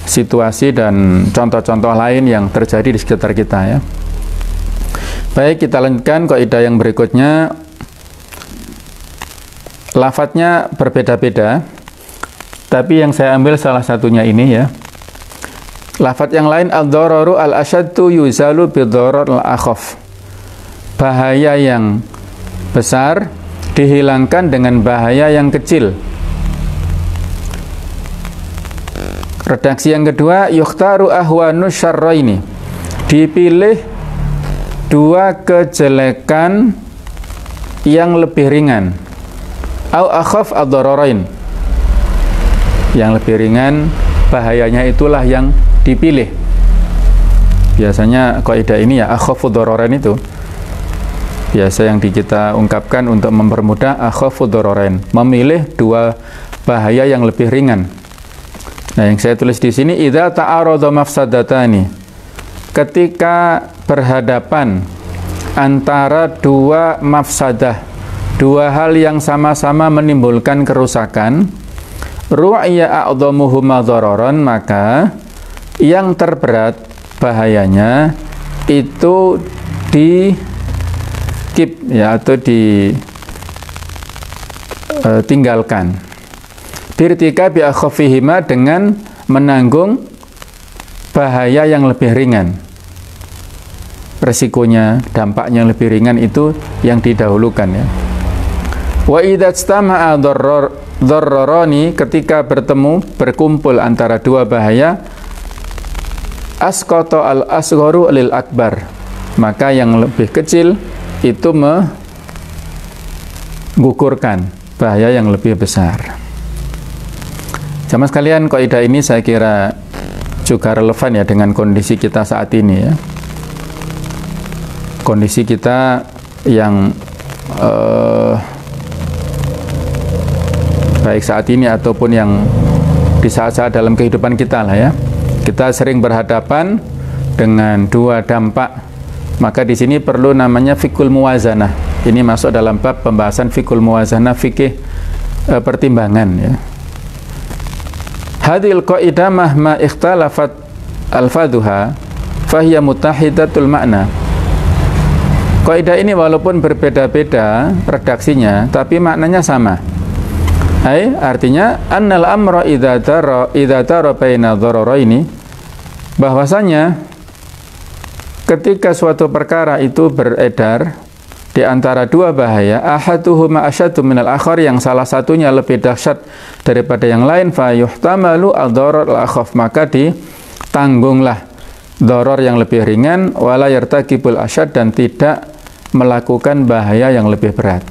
situasi dan contoh-contoh lain yang terjadi di sekitar kita ya. Baik, kita lanjutkan kaidah yang berikutnya. Lafadznya berbeda-beda, tapi yang saya ambil salah satunya ini ya. Lafadz yang lain, ad-dararu al-asyaddu yuzalu bid-darar al-akhaf. Bahaya yang besar dihilangkan dengan bahaya yang kecil. Redaksi yang kedua, yukhtaru ahwanu syarraini. Dipilih dua kejelekan yang lebih ringan. Au akhaf ad-dararain. Yang lebih ringan bahayanya itulah yang dipilih. Biasanya kaidah ini ya akhafud dararain itu biasa yang kita ungkapkan untuk mempermudah akhafud dararain, memilih dua bahaya yang lebih ringan. Nah, yang saya tulis di sini, idza ta'arada mafsadatani, ketika berhadapan antara dua mafsadah, dua hal yang sama-sama menimbulkan kerusakan, ru'ya a'dhamuhuma dhararan, maka yang terberat bahayanya itu di-skip ya, atau ditinggalkan. Birtika bi akhafihima, dengan menanggung bahaya yang lebih ringan. Resikonya, dampaknya yang lebih ringan itu yang didahulukan ya. Wa idza istama'a dharrarani, ketika berkumpul antara dua bahaya, asqata al-asgharu lil akbar, maka yang lebih kecil itu menggugurkan bahaya yang lebih besar. Jamaah sekalian, kaidah ini saya kira juga relevan ya dengan kondisi kita saat ini ya. Kondisi kita yang baik saat ini ataupun yang di saat-saat dalam kehidupan kita lah ya. Kita sering berhadapan dengan dua dampak. Maka di sini perlu namanya fikul muwazanah. Ini masuk dalam bab pembahasan fikul muwazanah, fikih pertimbangan ya. Hadil qaidah mahma ikhtalafat alfaduha fahiya mutahidatul makna. Kaidah ini walaupun berbeda-beda redaksinya, tapi maknanya sama. Artinya annal amra idza tara baina dhararaini, bahwasanya ketika suatu perkara itu beredar di antara dua bahaya, ahaduhuma asyaddu minal akhar, yang salah satunya lebih dahsyat daripada yang lain, fa yuhtamalu ad-darar al-akhaf, maka ditanggunglah darar yang lebih ringan, wala yartakibul asyad, dan tidak melakukan bahaya yang lebih berat.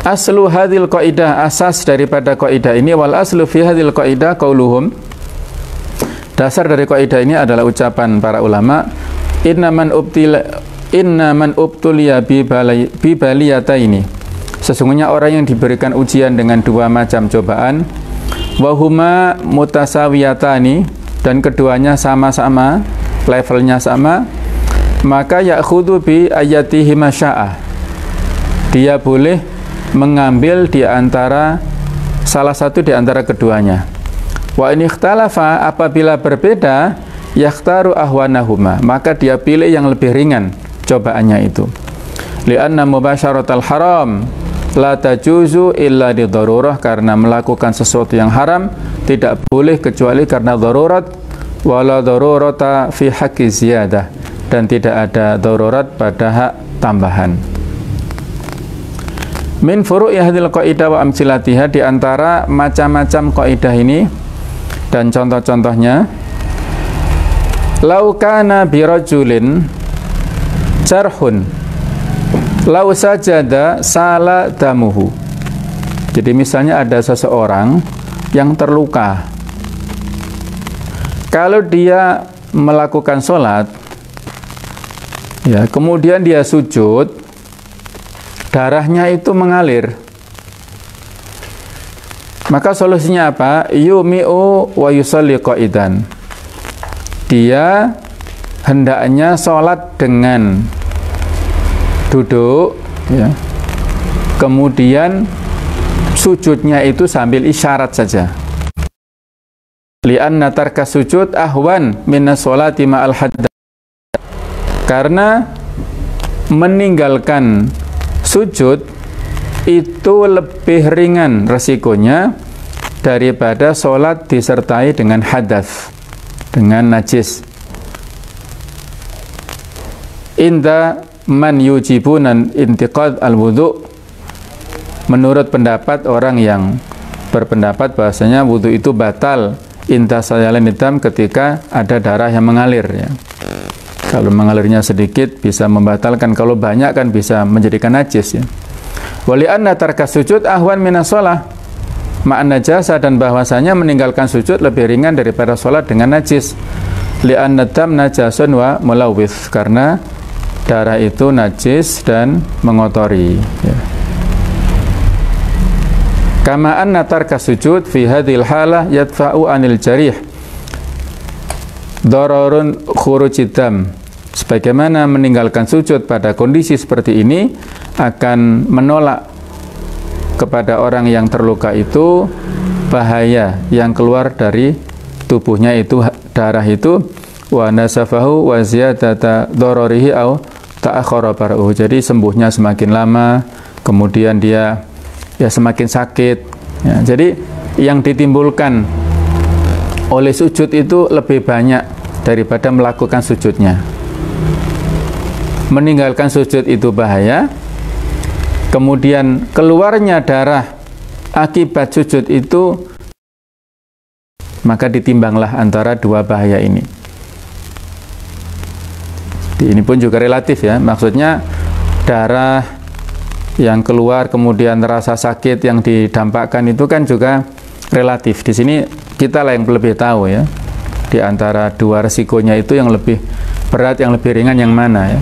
Aslu hadhil qaidah, asas daripada kaidah ini, wal aslu fi hadhil qaidah qauluhum, dasar dari kaidah ini adalah ucapan para ulama, inna man ubtuliya bi baliyataini, sesungguhnya orang yang diberikan ujian dengan dua macam cobaan, wa huma mutasawiyatani, dan keduanya sama-sama, levelnya sama, maka ya'khudhu bi ayatihi masya'ah, dia boleh mengambil di antara salah satu di antara keduanya. Wa in ikhtalafa, apabila berbeda, yakhtaru ahwanahuma, maka dia pilih yang lebih ringan cobaannya itu. Li'anna mubasyaratal haram la tajuzu illa di darurah, karena melakukan sesuatu yang haram tidak boleh kecuali karena darurat, wala darurata fi haqqi ziyadah, dan tidak ada darurat pada hak tambahan. Min furu'i hadhil qaidah wa amsilatiha, di antara macam-macam kaidah ini dan contoh-contohnya, lau kana birajulin jarhun lau sajada sala damuhu. Jadi misalnya ada seseorang yang terluka, kalau dia melakukan sholat ya, kemudian dia sujud, darahnya itu mengalir, Maka solusinya apa? Yumi'u wa yusalli qa'idan. Dia hendaknya sholat dengan duduk, ya. Kemudian sujudnya itu sambil isyarat saja. Li'anna tarka sujud ahwan minas sholati ma'al hadd. Karena meninggalkan sujud itu lebih ringan resikonya daripada sholat disertai dengan hadas, dengan najis. Inda man yujibunan intiqad al-wudu'. Menurut pendapat orang yang berpendapat bahasanya wudu itu batal inta sayalan hitam ketika ada darah yang mengalir, ya. Kalau mengalirnya sedikit bisa membatalkan, kalau banyak kan bisa menjadikan najis, ya. Wali anna tarka sujud ahwan minas sholah ma'an najasa, dan bahwasanya meninggalkan sujud lebih ringan daripada sholat dengan najis. Li'anna dam najasun wa mulawwith, karena darah itu najis dan mengotori, ya. Kama anna tarka sujud fi hadhil halah yadfa'u anil jarih dararun khurujidam. Sebagaimana meninggalkan sujud pada kondisi seperti ini akan menolak kepada orang yang terluka itu bahaya yang keluar dari tubuhnya, itu darah itu, wa nasafahu wa ziyadata dararihi au ta'akhkhara bar'uhu. Jadi sembuhnya semakin lama, kemudian dia ya semakin sakit, ya. Jadi yang ditimbulkan oleh sujud itu lebih banyak daripada melakukan sujudnya. Meninggalkan sujud itu bahaya, kemudian keluarnya darah akibat sujud itu, maka ditimbanglah antara dua bahaya ini. Ini pun juga relatif, ya. Maksudnya darah yang keluar kemudian rasa sakit yang didampakkan itu kan juga relatif. Di sini kita lah yang lebih tahu, ya. Di antara dua resikonya itu yang lebih berat, yang lebih ringan yang mana, ya.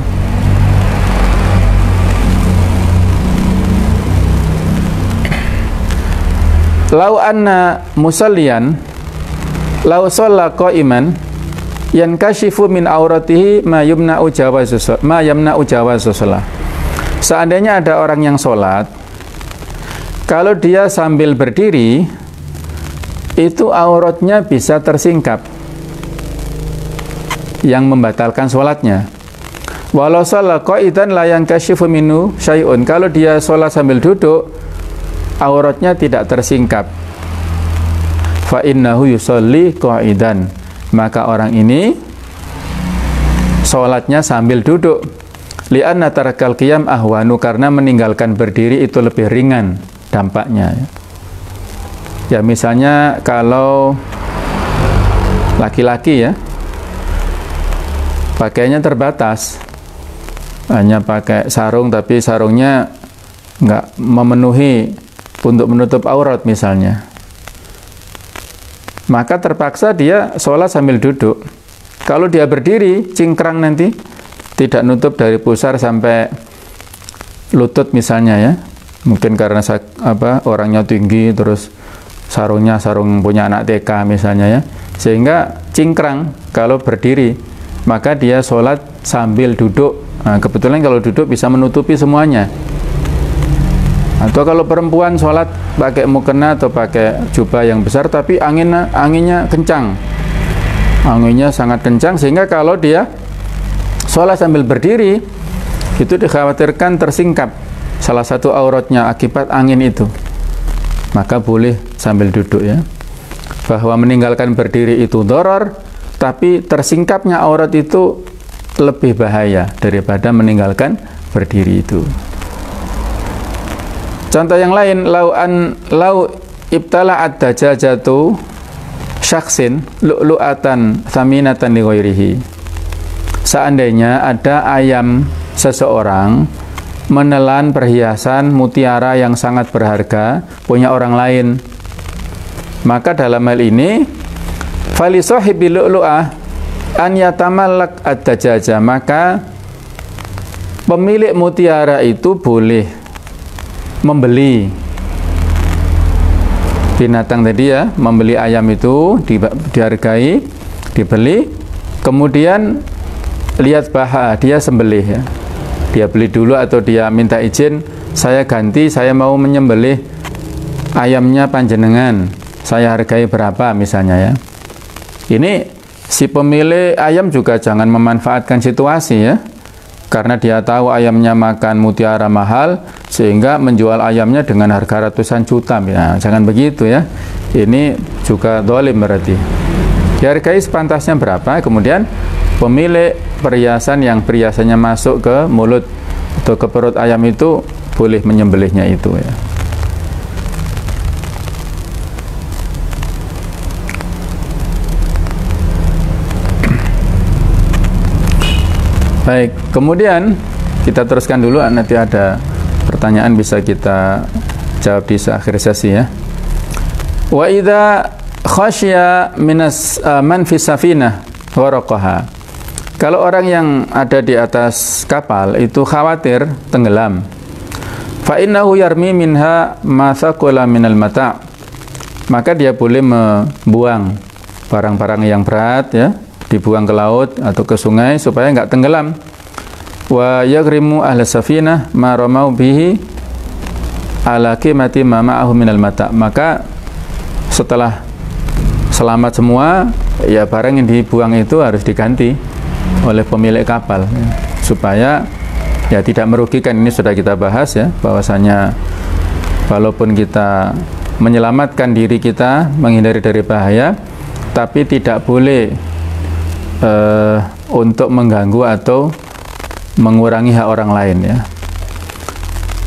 Lau anna musalliyan lau shalla qa'iman yankashifu min auratihi ma yamna'u jawazu shalah. Seandainya ada orang yang sholat, kalau dia sambil berdiri, itu auratnya bisa tersingkap, yang membatalkan sholatnya. Walau shalla qa'idan la yankashifu minhu syai'un. Kalau dia sholat sambil duduk, auratnya tidak tersingkap. Fa innahu yusolli qa'idan. Maka orang ini sholatnya sambil duduk. Li'anna tarakal qiyam ahwanu, karena meninggalkan berdiri itu lebih ringan dampaknya. Ya misalnya kalau laki-laki, ya, pakaiannya terbatas, hanya pakai sarung, tapi sarungnya nggak memenuhi untuk menutup aurat misalnya, maka terpaksa dia sholat sambil duduk. Kalau dia berdiri cingkrang nanti, tidak nutup dari pusar sampai lutut misalnya, ya, mungkin karena orangnya tinggi, terus sarungnya sarung punya anak TK misalnya, ya, sehingga cingkrang kalau berdiri, maka dia sholat sambil duduk. Nah, kebetulan kalau duduk bisa menutupi semuanya. Atau kalau perempuan sholat pakai mukena atau pakai jubah yang besar, tapi anginnya kencang, anginnya sangat kencang, sehingga kalau dia sholat sambil berdiri, itu dikhawatirkan tersingkap salah satu auratnya akibat angin itu, maka boleh sambil duduk, ya. Bahwa meninggalkan berdiri itu doror, tapi tersingkapnya aurat itu lebih bahaya daripada meninggalkan berdiri itu. Contoh yang lain, lau ibtala'at dajajatu syaksin lu'lu'atan thaminatan li ghairihi. Seandainya ada ayam seseorang menelan perhiasan mutiara yang sangat berharga punya orang lain, maka dalam hal ini fali sahibi lu'lu'ah an yatamallak ad-dajaja, maka pemilik mutiara itu boleh membeli binatang tadi ya, membeli ayam itu dihargai, dibeli, kemudian lihat paha, dia sembelih ya. Dia beli dulu atau dia minta izin, saya ganti, saya mau menyembelih ayamnya panjenengan, saya hargai berapa misalnya ya. Ini si pemilik ayam juga jangan memanfaatkan situasi ya, karena dia tahu ayamnya makan mutiara mahal sehingga menjual ayamnya dengan harga ratusan juta ya. Jangan begitu ya, ini juga zalim berarti. Dihargai sepantasnya berapa, kemudian pemilik perhiasan yang perhiasannya masuk ke mulut atau ke perut ayam itu boleh menyembelihnya itu ya. Baik, kemudian kita teruskan dulu, nanti ada pertanyaan bisa kita jawab di akhir sesi ya. Wa idza khasya minas man fi safinah waraqaha. Kalau orang yang ada di atas kapal itu khawatir tenggelam, fa innahu yarmi minha ma thaqala minal mata', maka dia boleh membuang barang-barang yang berat ya, dibuang ke laut atau ke sungai supaya enggak tenggelam. Wa yaghrimu ahla safinah ma ramau bihi ala qimati ma ma'ahu minal mata', maka setelah selamat semua ya, barang yang dibuang itu harus diganti oleh pemilik kapal ya, supaya ya tidak merugikan. Ini sudah kita bahas ya, bahwasanya walaupun kita menyelamatkan diri kita, menghindari dari bahaya, tapi tidak boleh untuk mengganggu atau mengurangi hak orang lain ya.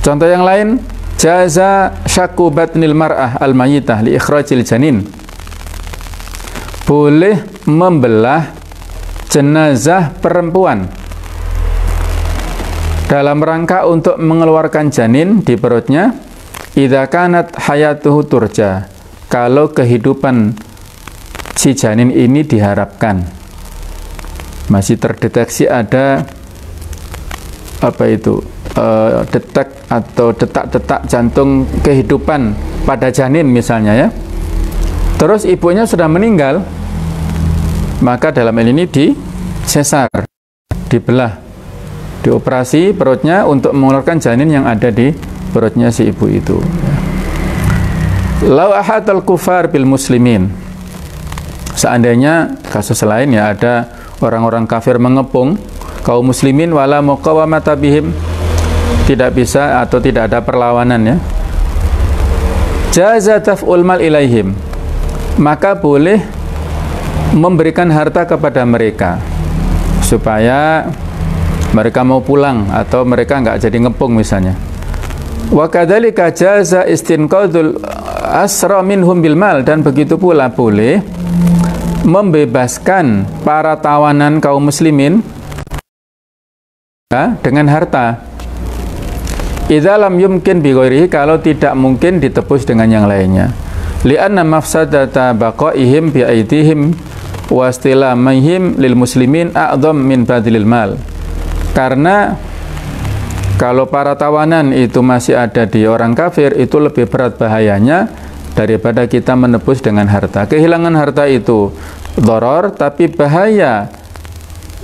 Contoh yang lain, jaza syakku batnil mar'ah al-mayyitah li ikhrajil janin. Boleh membelah jenazah perempuan dalam rangka untuk mengeluarkan janin di perutnya, idza kanat hayatuhu turja, kalau kehidupan si janin ini diharapkan, masih terdeteksi ada apa itu detak atau detak-detak jantung kehidupan pada janin misalnya ya, terus ibunya sudah meninggal, maka dalam hal ini disesar, dibelah, dioperasi perutnya untuk mengeluarkan janin yang ada di perutnya si ibu itu. Lau ahatal kufar bil muslimin, seandainya kasus lain ya, ada orang-orang kafir mengepung kaum muslimin wala muqawamata bihim, tidak bisa atau tidak ada perlawanan ya, jaza taf'ul mal ilaihim, maka boleh memberikan harta kepada mereka supaya mereka mau pulang atau mereka enggak jadi ngepung misalnya. Wa kadzalika jaza istinqadul asra minhum bil mal, dan begitu pula boleh membebaskan para tawanan kaum muslimin dengan harta. Idza lam yumkin bi ghairihi, kalau tidak mungkin ditebus dengan yang lainnya. Li'anna mafsadata baqaihim bi aidihim wa istilamihim lil muslimin a'dham min badlil mal. Karena kalau para tawanan itu masih ada di orang kafir, itu lebih berat bahayanya daripada kita menebus dengan harta. Kehilangan harta itu dharar, tapi bahaya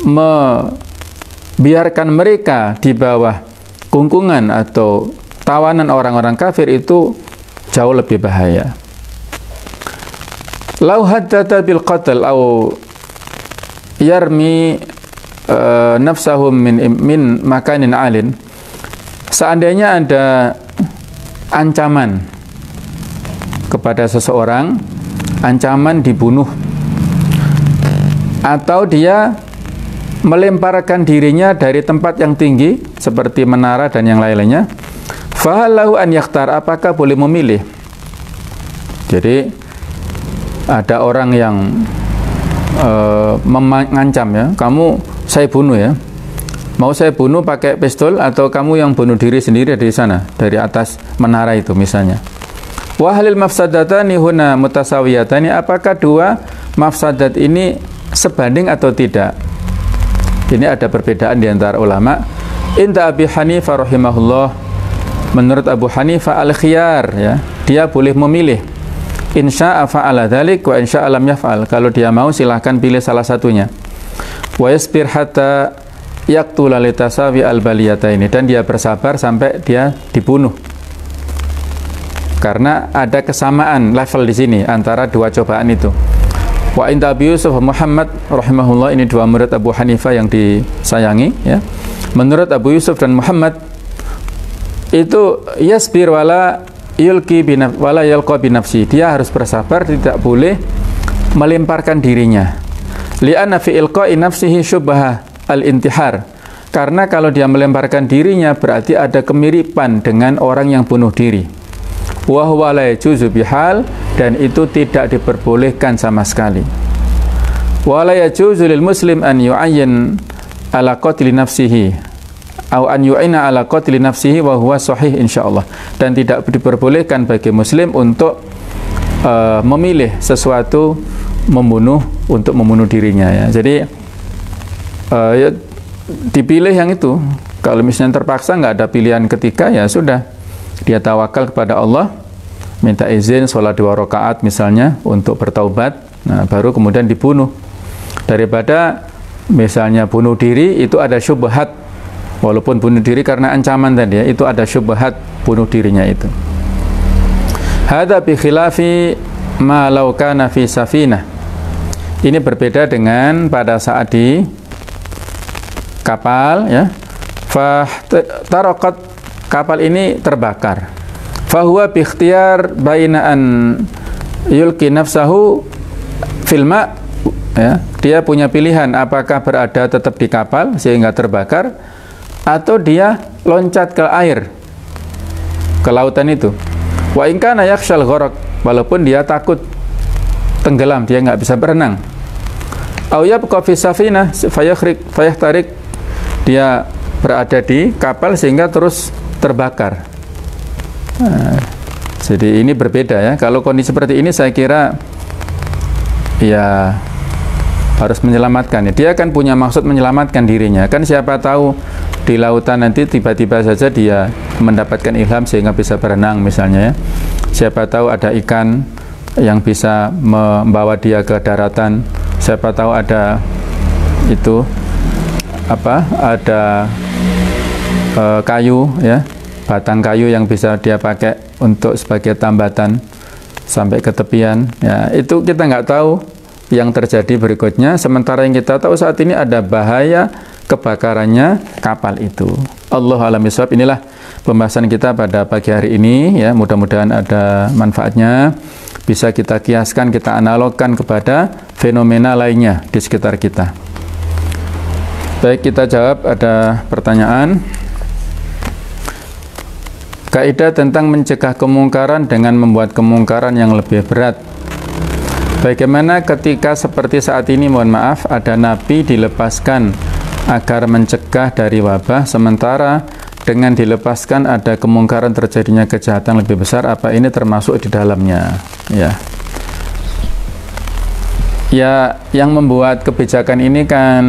membiarkan mereka di bawah kungkungan atau tawanan orang-orang kafir itu jauh lebih bahaya. Lau haddata bil qatl au yarmi nafsahum min makanin alin, seandainya ada ancaman kepada seseorang, ancaman dibunuh, atau dia melemparkan dirinya dari tempat yang tinggi seperti menara dan yang lain-lainnya, fahallahu an yakhtar, apakah boleh memilih? Jadi ada orang yang mengancam ya, kamu saya bunuh ya, mau saya bunuh pakai pistol atau kamu yang bunuh diri sendiri dari sana, dari atas menara itu misalnya. Wa halil mafsadatani huna mutasawiyatani, apakah dua mafsadat ini sebanding atau tidak? Ini ada perbedaan di antara ulama. Inta Abi Hanifah rahimahullah, menurut Abu Hanifah al-khiyar ya, dia boleh memilih insya'a fa'ala dzalik wa insya'a lam yaf'al. Kalau dia mau silahkan pilih salah satunya. Wa yasbir hatta yaqtula litasawi al-baliyataini, dan dia bersabar sampai dia dibunuh. Karena ada kesamaan level di sini antara dua cobaan itu. Wa inda Abi Yusuf Muhammad rahimahullah, ini dua murid Abu Hanifah yang disayangi ya. Menurut Abu Yusuf dan Muhammad itu yasbir wala yalqa binafsi, dia harus bersabar, tidak boleh melemparkan dirinya. Li'anna fi ilqa'i nafsihi syubhah al-intihar, karena kalau dia melemparkan dirinya berarti ada kemiripan dengan orang yang bunuh diri. Wa huwa la yajuzu bihal, dan itu tidak diperbolehkan sama sekali. Wa la yajuzu lil muslim an yu'ayyan ala qatli nafsihi atau an yu'ina ala qatli nafsihi wa huwa sahih insyaallah, dan tidak diperbolehkan bagi muslim untuk memilih sesuatu untuk membunuh dirinya ya. Jadi ya, dipilih yang itu. Kalau misalnya terpaksa nggak ada pilihan ketiga, ya sudah, dia tawakal kepada Allah, minta izin sholat 2 rakaat misalnya untuk bertaubat, nah baru kemudian dibunuh. Daripada misalnya bunuh diri itu ada syubhat, walaupun bunuh diri karena ancaman tadi ya, itu ada syubhat bunuh dirinya itu. Hadza bi khilafi ma law kana fi safinah. Ini berbeda dengan pada saat di kapal ya. Fa taraqat, kapal ini terbakar. Fa huwa bi ikhtiyar baina an yulqi nafsahu fil ma, ya. Dia punya pilihan apakah berada tetap di kapal sehingga terbakar, atau dia loncat ke air, ke lautan itu. Wa in kana yakhshal gharq, walaupun dia takut tenggelam, dia nggak bisa berenang. Au yabqa fi safinah fayahtarik, dia berada di kapal sehingga terus terbakar. Nah, jadi ini berbeda ya. Kalau kondisi seperti ini saya kira ya harus menyelamatkan. Dia kan punya maksud menyelamatkan dirinya. Kan siapa tahu di lautan nanti tiba-tiba saja dia mendapatkan ilham sehingga bisa berenang misalnya ya. Siapa tahu ada ikan yang bisa membawa dia ke daratan. Siapa tahu ada itu ada kayu ya, batang kayu yang bisa dia pakai untuk sebagai tambatan sampai ke tepian ya. Itu kita nggak tahu yang terjadi berikutnya. Sementara yang kita tahu saat ini ada bahaya kebakarannya kapal itu. Allahu a'lam bishawab. Inilah pembahasan kita pada pagi hari ini ya. Mudah-mudahan ada manfaatnya, bisa kita kiaskan, kita analogkan kepada fenomena lainnya di sekitar kita. Baik, kita jawab, ada pertanyaan. Kaidah tentang mencegah kemungkaran dengan membuat kemungkaran yang lebih berat. Bagaimana ketika seperti saat ini, mohon maaf, ada nabi dilepaskan agar mencegah dari wabah, sementara dengan dilepaskan ada kemungkaran terjadinya kejahatan lebih besar, apa ini termasuk di dalamnya? Ya, yang membuat kebijakan ini kan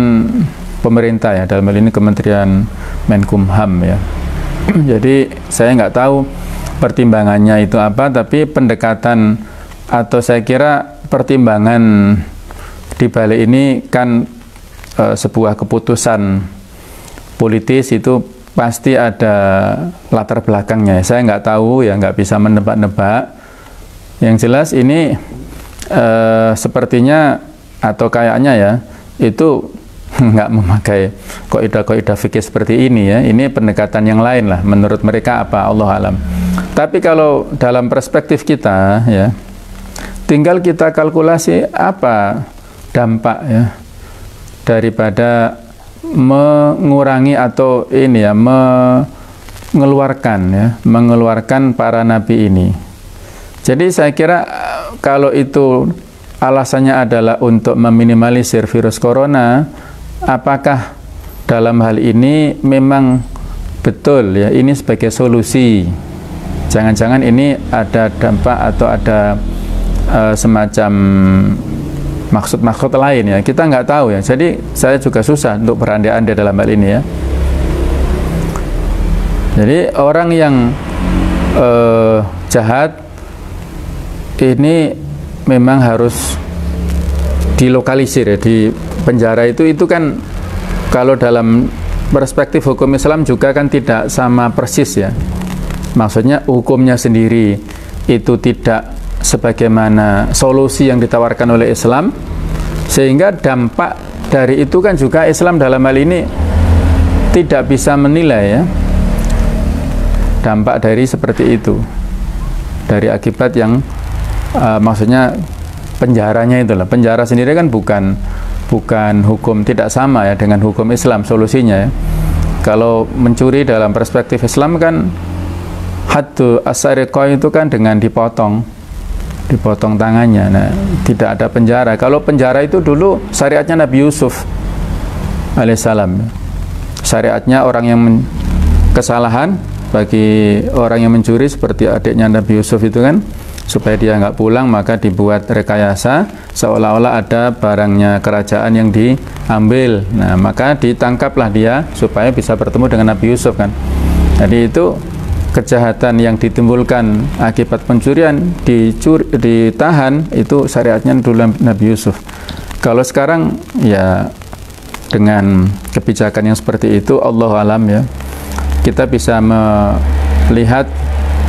pemerintah ya, dalam hal ini Kementerian Menkumham ya. Jadi saya nggak tahu pertimbangannya itu apa, tapi pendekatan atau saya kira pertimbangan di balik ini kan sebuah keputusan politis, itu pasti ada latar belakangnya. Saya nggak tahu ya, nggak bisa menebak-nebak. Yang jelas ini sepertinya atau kayaknya ya itu nggak memakai kaidah-kaidah fikih seperti ini ya. Ini pendekatan yang lain lah menurut mereka, apa Allah alam. Tapi kalau dalam perspektif kita ya, tinggal kita kalkulasi apa dampak ya daripada mengurangi atau ini ya mengeluarkan para nabi ini. Jadi saya kira kalau itu alasannya adalah untuk meminimalisir virus corona, apakah dalam hal ini memang betul ya ini sebagai solusi? Jangan-jangan ini ada dampak atau ada semacam maksud-maksud lain ya, kita nggak tahu ya. Jadi saya juga susah untuk berandai-andai dalam hal ini ya. Jadi orang yang jahat ini memang harus dilokalisir ya. Di penjara itu kan kalau dalam perspektif hukum Islam juga kan tidak sama persis ya. Maksudnya hukumnya sendiri itu tidak sebagaimana solusi yang ditawarkan oleh Islam, sehingga dampak dari itu kan juga Islam dalam hal ini tidak bisa menilai ya dampak dari seperti itu, dari akibat yang maksudnya penjaranya itulah. Penjara sendiri kan bukan hukum, tidak sama ya dengan hukum Islam solusinya ya. Kalau mencuri dalam perspektif Islam kan haddu as-sariqah itu kan dengan dipotong tangannya. Nah, tidak ada penjara. Kalau penjara itu dulu syariatnya Nabi Yusuf alaihissalam. Syariatnya orang yang kesalahan, bagi orang yang mencuri seperti adiknya Nabi Yusuf itu kan, supaya dia nggak pulang maka dibuat rekayasa seolah-olah ada barangnya kerajaan yang diambil. Nah, maka ditangkaplah dia supaya bisa bertemu dengan Nabi Yusuf kan. Jadi itu kejahatan yang ditimbulkan akibat pencurian ditahan, itu syariatnya dulu Nabi Yusuf. Kalau sekarang ya dengan kebijakan yang seperti itu, Allahu alam ya, kita bisa melihat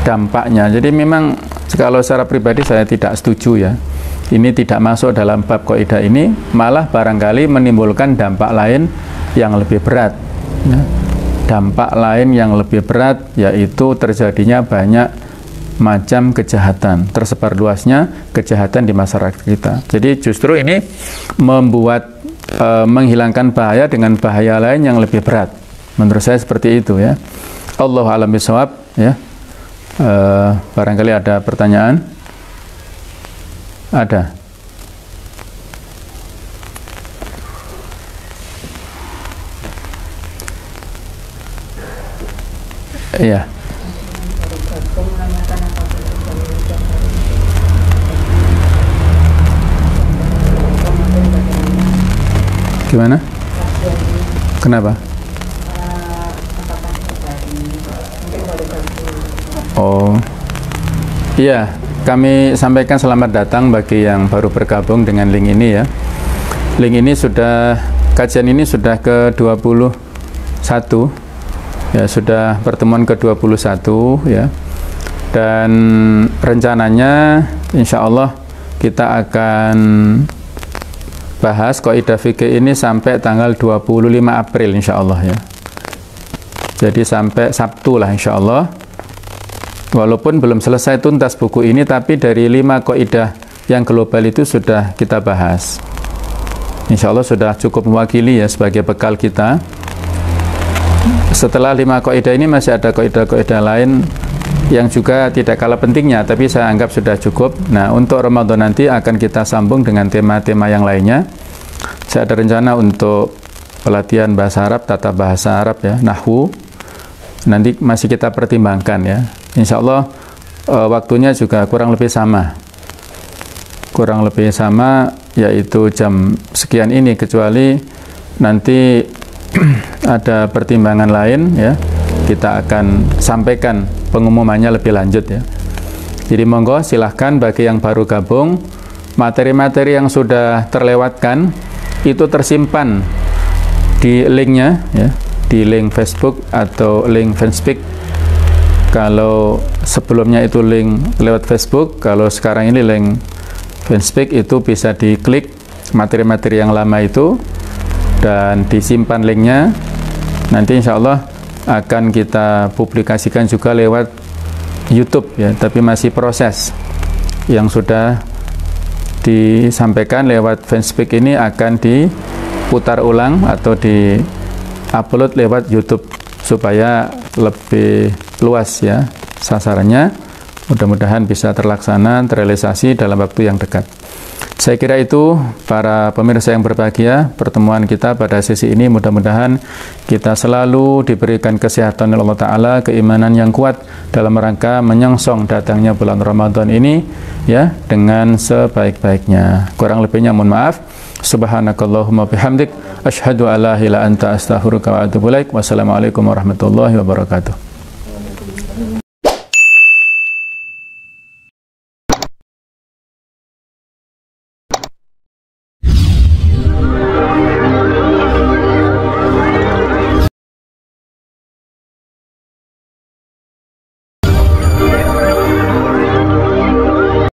dampaknya. Jadi memang kalau secara pribadi saya tidak setuju ya, ini tidak masuk dalam bab kaidah ini, malah barangkali menimbulkan dampak lain yang lebih berat ya. Dampak lain yang lebih berat yaitu terjadinya banyak macam kejahatan, tersebar luasnya kejahatan di masyarakat kita. Jadi justru ini membuat menghilangkan bahaya dengan bahaya lain yang lebih berat. Menurut saya seperti itu ya. Allahu a'lam bishawab ya. Barangkali ada pertanyaan? Ada? Iya. Gimana? Kenapa? Oh, iya, kami sampaikan selamat datang bagi yang baru bergabung dengan link ini ya. Link ini sudah, kajian ini sudah ke-21 ya, sudah pertemuan ke-21 ya. Dan rencananya insya Allah kita akan bahas kaidah fikih ini sampai tanggal 25 April insya Allah ya. Jadi sampai Sabtu lah insya Allah. Walaupun belum selesai tuntas buku ini, tapi dari 5 kaidah yang global itu sudah kita bahas. Insya Allah sudah cukup mewakili ya sebagai bekal kita. Setelah 5 kaidah ini masih ada kaidah-kaidah lain yang juga tidak kalah pentingnya, tapi saya anggap sudah cukup. Nah, untuk Ramadan nanti akan kita sambung dengan tema-tema yang lainnya. Saya ada rencana untuk pelatihan bahasa Arab, tata bahasa Arab ya, nahwu. Nanti masih kita pertimbangkan ya. Insya Allah waktunya juga kurang lebih sama, yaitu jam sekian ini, kecuali nanti ada pertimbangan lain ya, kita akan sampaikan pengumumannya lebih lanjut ya. Jadi monggo silahkan bagi yang baru gabung, materi-materi yang sudah terlewatkan itu tersimpan di linknya ya, di link Facebook atau link Fanspeak. Kalau sebelumnya itu link lewat Facebook, kalau sekarang ini link Fanspeak, itu bisa diklik materi-materi yang lama itu dan disimpan linknya. Nanti insya Allah akan kita publikasikan juga lewat YouTube ya, tapi masih proses. Yang sudah disampaikan lewat Fanspeak ini akan diputar ulang atau di-upload lewat YouTube supaya lebih luas ya sasarannya. Mudah-mudahan bisa terlaksana, terrealisasi dalam waktu yang dekat. Saya kira itu para pemirsa yang berbahagia, pertemuan kita pada sesi ini mudah-mudahan kita selalu diberikan kesehatan oleh Allah Ta'ala, keimanan yang kuat dalam rangka menyongsong datangnya bulan Ramadan ini ya dengan sebaik-baiknya. Kurang lebihnya mohon maaf. Subhanakallahumma bihamdik asyhadu alla ilaha illa anta astaghfiruka wa atubu ilaik. Wassalamualaikum warahmatullahi wabarakatuh.